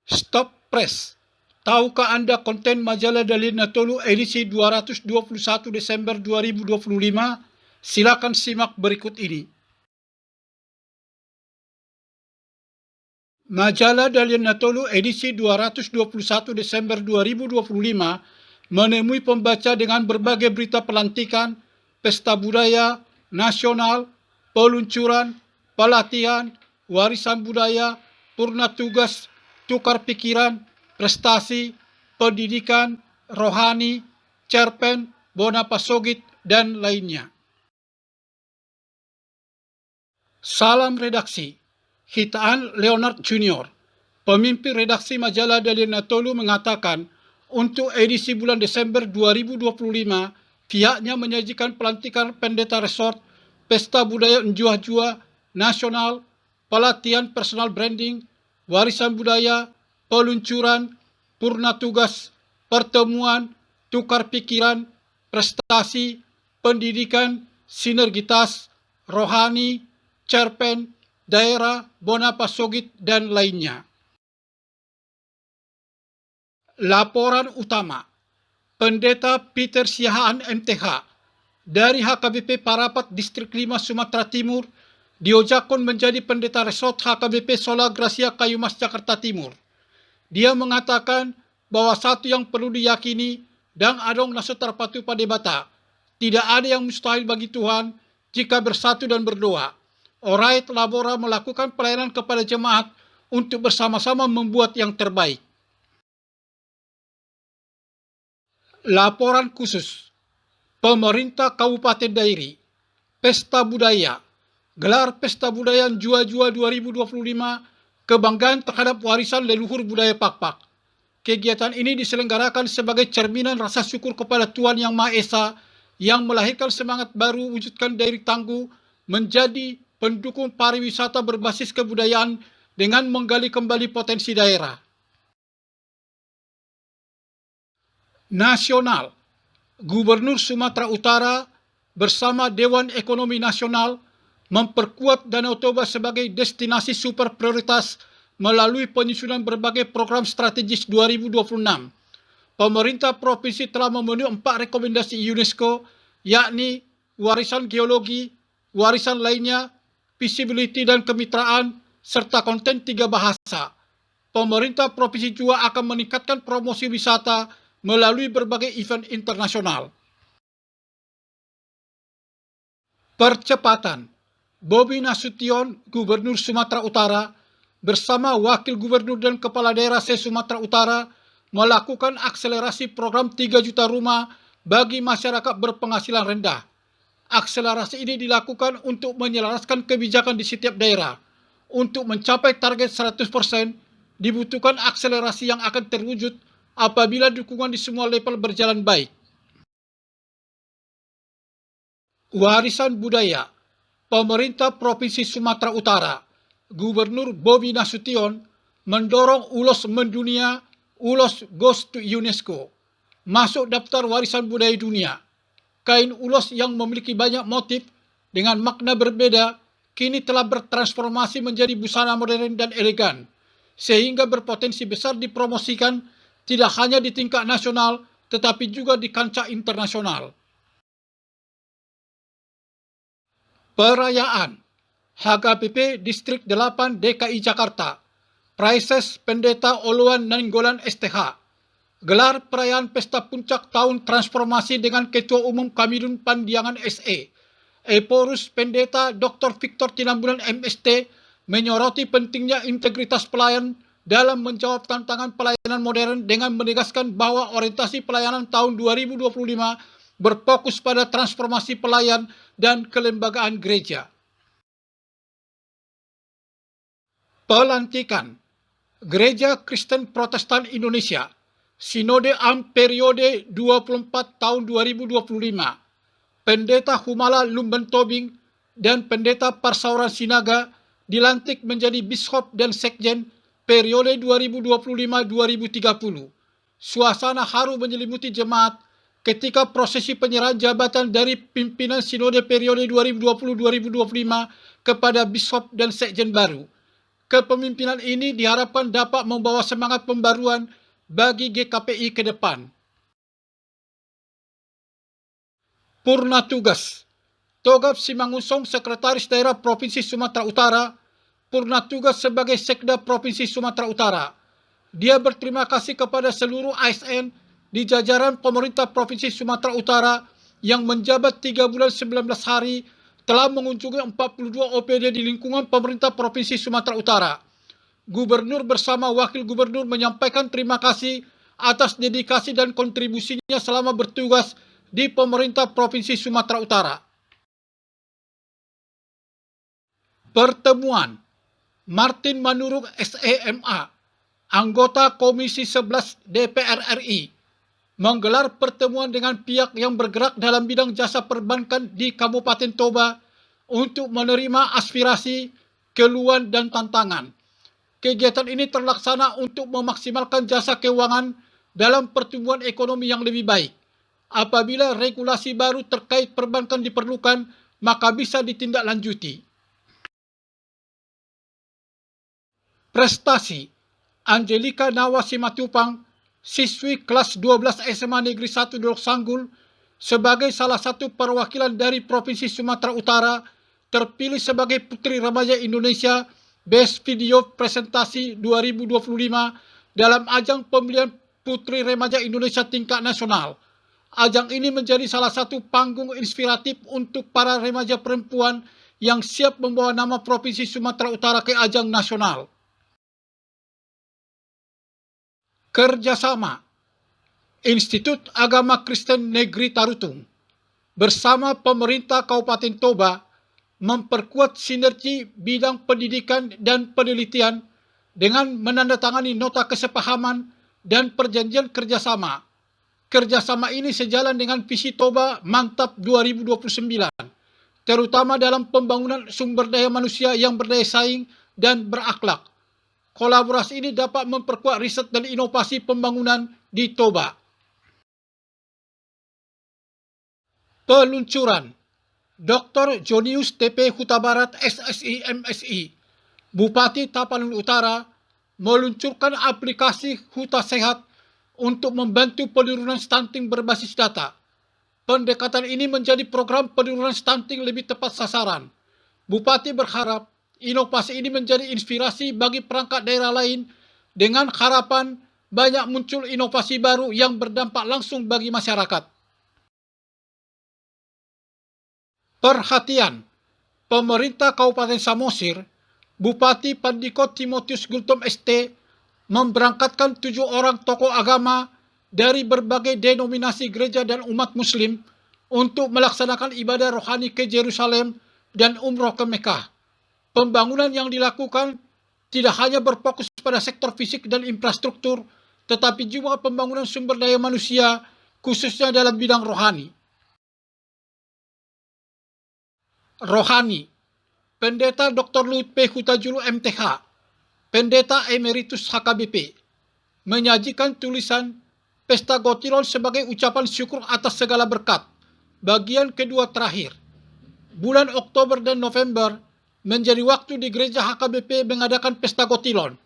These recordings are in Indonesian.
Stop Press. Tahukah Anda konten majalah Dalil Natolu edisi 221 Desember 2025? Silakan simak berikut ini. Majalah Dalil Natolu edisi 221 Desember 2025 menemui pembaca dengan berbagai berita pelantikan, pesta budaya, nasional, peluncuran, pelatihan, warisan budaya, purna tugas, tukar pikiran, prestasi, pendidikan, rohani, cerpen, bona pasogit, dan lainnya. Salam redaksi. Hitaan Leonard Junior, pemimpin redaksi majalah Dalil Natolu, mengatakan untuk edisi bulan Desember 2025, pihaknya menyajikan pelantikan pendeta resort, pesta budaya Njua-Jua nasional, pelatihan personal branding, warisan budaya, peluncuran, purna tugas, pertemuan, tukar pikiran, prestasi, pendidikan, sinergitas, rohani, cerpen, daerah, bona pasogit, dan lainnya. Laporan utama. Pendeta Peter Siahaan MTH dari HKBP Parapat Distrik 5 Sumatera Timur diojakkan menjadi pendeta resort HKBP Sola Gracia Kayumas Jakarta Timur. Dia mengatakan bahwa satu yang perlu diyakini dan adong naso terpatu pada bata, tidak ada yang mustahil bagi Tuhan jika bersatu dan berdoa. Orait Labora melakukan pelayanan kepada jemaat untuk bersama-sama membuat yang terbaik. Laporan khusus. Pemerintah Kabupaten Dairi, Pesta Budaya. Gelar Pesta Budaya Njua-Jua 2025, kebanggaan terhadap warisan leluhur budaya Pakpak. Kegiatan ini diselenggarakan sebagai cerminan rasa syukur kepada Tuhan Yang Maha Esa yang melahirkan semangat baru wujudkan Dairi Tangguh menjadi pendukung pariwisata berbasis kebudayaan dengan menggali kembali potensi daerah. Nasional. Gubernur Sumatera Utara bersama Dewan Ekonomi Nasional memperkuat Danau Toba sebagai destinasi super prioritas melalui penyusunan berbagai program strategis 2026. Pemerintah provinsi telah memenuhi 4 rekomendasi UNESCO, yakni warisan geologi, warisan lainnya, visibility dan kemitraan, serta konten 3 bahasa. Pemerintah provinsi juga akan meningkatkan promosi wisata melalui berbagai event internasional. Percepatan. Bobi Nasution, Gubernur Sumatera Utara, bersama Wakil Gubernur dan Kepala Daerah se-Sumatera Utara melakukan akselerasi program 3 juta rumah bagi masyarakat berpenghasilan rendah. Akselerasi ini dilakukan untuk menyelaraskan kebijakan di setiap daerah. Untuk mencapai target 100%, dibutuhkan akselerasi yang akan terwujud apabila dukungan di semua level berjalan baik. Warisan budaya. Pemerintah Provinsi Sumatera Utara, Gubernur Bobi Nasution, mendorong ulos mendunia, ulos goes to UNESCO, masuk daftar warisan budaya dunia. Kain ulos yang memiliki banyak motif dengan makna berbeda kini telah bertransformasi menjadi busana modern dan elegan, sehingga berpotensi besar dipromosikan tidak hanya di tingkat nasional tetapi juga di kancah internasional. Perayaan. HKBP Distrik 8 DKI Jakarta, Praises Pendeta Oluan Nainggolan STH. Gelar perayaan pesta puncak tahun transformasi dengan Ketua Umum Kamilun Pandiangan SE, Eporus Pendeta Dr. Victor Tinambulan MST, menyoroti pentingnya integritas pelayan dalam menjawab tantangan pelayanan modern dengan menegaskan bahwa orientasi pelayanan tahun 2025 berfokus pada transformasi pelayan dan kelembagaan gereja. Pelantikan. Gereja Kristen Protestan Indonesia, Sinode Am periode 24 tahun 2025, Pendeta Humala Lumben Tobing dan Pendeta Parsauran Sinaga dilantik menjadi Biskop dan Sekjen periode 2025-2030. Suasana haru menyelimuti jemaat ketika prosesi penyerahan jabatan dari pimpinan Sinode periode 2020-2025 kepada Biskop dan Sekjen baru. Kepemimpinan ini diharapkan dapat membawa semangat pembaruan bagi GKPI ke depan. Purna tugas. Togap Simangunsong, Sekretaris Daerah Provinsi Sumatera Utara, purna tugas sebagai Sekda Provinsi Sumatera Utara. Dia berterima kasih kepada seluruh ASN di jajaran pemerintah Provinsi Sumatera Utara yang menjabat 3 bulan 19 hari telah mengunjungi 42 OPD di lingkungan pemerintah Provinsi Sumatera Utara. Gubernur bersama Wakil Gubernur menyampaikan terima kasih atas dedikasi dan kontribusinya selama bertugas di pemerintah Provinsi Sumatera Utara. Pertemuan Martin Manurung SEMA, anggota Komisi 11 DPR RI, menggelar pertemuan dengan pihak yang bergerak dalam bidang jasa perbankan di Kabupaten Toba untuk menerima aspirasi, keluhan, dan tantangan. Kegiatan ini terlaksana untuk memaksimalkan jasa keuangan dalam pertumbuhan ekonomi yang lebih baik. Apabila regulasi baru terkait perbankan diperlukan, maka bisa ditindaklanjuti. Prestasi Angelika Nawa Simatupang, siswi kelas 12 SMA Negeri 1 Dolok Sanggul, sebagai salah satu perwakilan dari Provinsi Sumatera Utara, terpilih sebagai Putri Remaja Indonesia Best Video Presentasi 2025 dalam ajang pemilihan Putri Remaja Indonesia tingkat nasional. Ajang ini menjadi salah satu panggung inspiratif untuk para remaja perempuan yang siap membawa nama Provinsi Sumatera Utara ke ajang nasional. Kerjasama Institut Agama Kristen Negeri Tarutung bersama pemerintah Kabupaten Toba memperkuat sinergi bidang pendidikan dan penelitian dengan menandatangani nota kesepahaman dan perjanjian kerjasama. Kerjasama ini sejalan dengan visi Toba Mantap 2029, terutama dalam pembangunan sumber daya manusia yang berdaya saing dan berakhlak. Kolaborasi ini dapat memperkuat riset dan inovasi pembangunan di Toba. Peluncuran Dr. Jonius TP Huta Barat SSI MSI, Bupati Tapanuli Utara, meluncurkan aplikasi Huta Sehat untuk membantu penurunan stunting berbasis data. Pendekatan ini menjadi program penurunan stunting lebih tepat sasaran. Bupati berharap inovasi ini menjadi inspirasi bagi perangkat daerah lain dengan harapan banyak muncul inovasi baru yang berdampak langsung bagi masyarakat. Perhatian, pemerintah Kabupaten Samosir, Bupati Pandikot Timotius Gultom ST, memberangkatkan 7 orang tokoh agama dari berbagai denominasi gereja dan umat muslim untuk melaksanakan ibadah rohani ke Yerusalem dan umroh ke Mekah. Pembangunan yang dilakukan tidak hanya berfokus pada sektor fisik dan infrastruktur, tetapi juga pembangunan sumber daya manusia, khususnya dalam bidang rohani. Rohani, Pendeta Dr. Lut P. Hutajulu MTH, Pendeta Emeritus HKBP, menyajikan tulisan Pesta Gotilon sebagai ucapan syukur atas segala berkat. Bagian kedua terakhir. Bulan Oktober dan November menjadi waktu di gereja HKBP mengadakan Pesta Gotilon.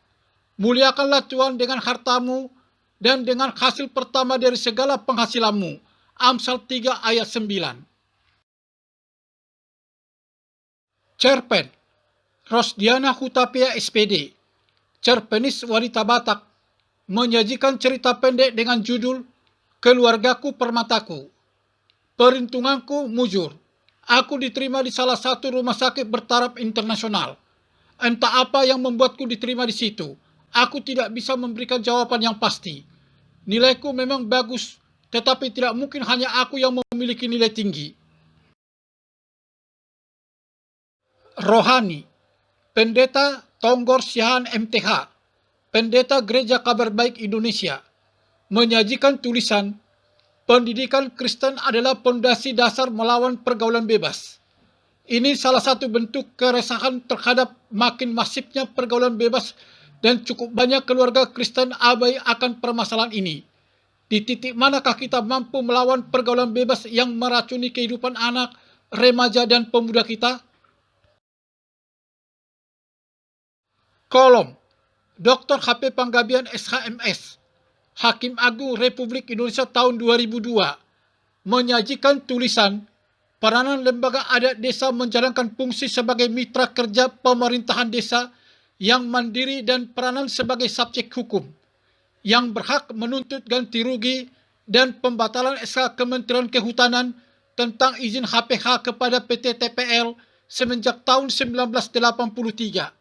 Muliakanlah Tuhan dengan hartamu dan dengan hasil pertama dari segala penghasilanmu. Amsal 3 ayat 9. Cerpen Rosdiana Hutapea SPD, cerpenis wanita Batak, menyajikan cerita pendek dengan judul Keluargaku Permataku. Peruntunganku mujur. Aku diterima di salah satu rumah sakit bertaraf internasional. Entah apa yang membuatku diterima di situ. Aku tidak bisa memberikan jawaban yang pasti. Nilaiku memang bagus, tetapi tidak mungkin hanya aku yang memiliki nilai tinggi. Rohani, Pendeta Tonggor Siahan MTH, Pendeta Gereja Kabar Baik Indonesia, menyajikan tulisan Pendidikan Kristen adalah pondasi dasar melawan pergaulan bebas. Ini salah satu bentuk keresahan terhadap makin masifnya pergaulan bebas dan cukup banyak keluarga Kristen abai akan permasalahan ini. Di titik manakah kita mampu melawan pergaulan bebas yang meracuni kehidupan anak, remaja, dan pemuda kita? Kolom Dr. HP Panggabean SHMS, Hakim Agung Republik Indonesia tahun 2002, menyajikan tulisan peranan lembaga adat desa menjalankan fungsi sebagai mitra kerja pemerintahan desa yang mandiri dan peranan sebagai subjek hukum yang berhak menuntut ganti rugi dan pembatalan SK Kementerian Kehutanan tentang izin HPH kepada PT TPL semenjak tahun 1983.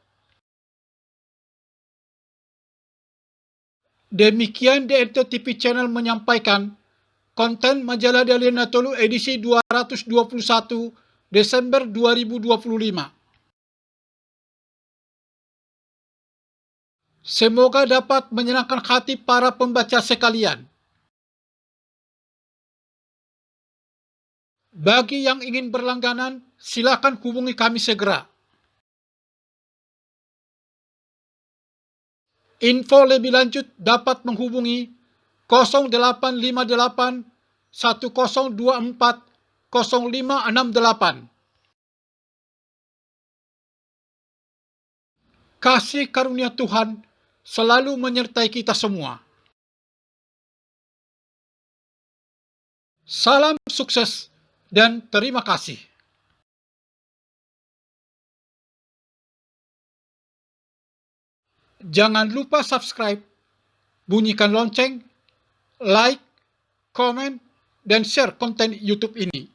Demikian DNT TV Channel menyampaikan konten majalah Dalian Natolu edisi 221 Desember 2025. Semoga dapat menyenangkan hati para pembaca sekalian. Bagi yang ingin berlangganan, silakan hubungi kami segera. Info lebih lanjut dapat menghubungi 0858 1024 0568. Kasih karunia Tuhan selalu menyertai kita semua. Salam sukses dan terima kasih. Jangan lupa subscribe, bunyikan lonceng, like, komen, dan share konten YouTube ini.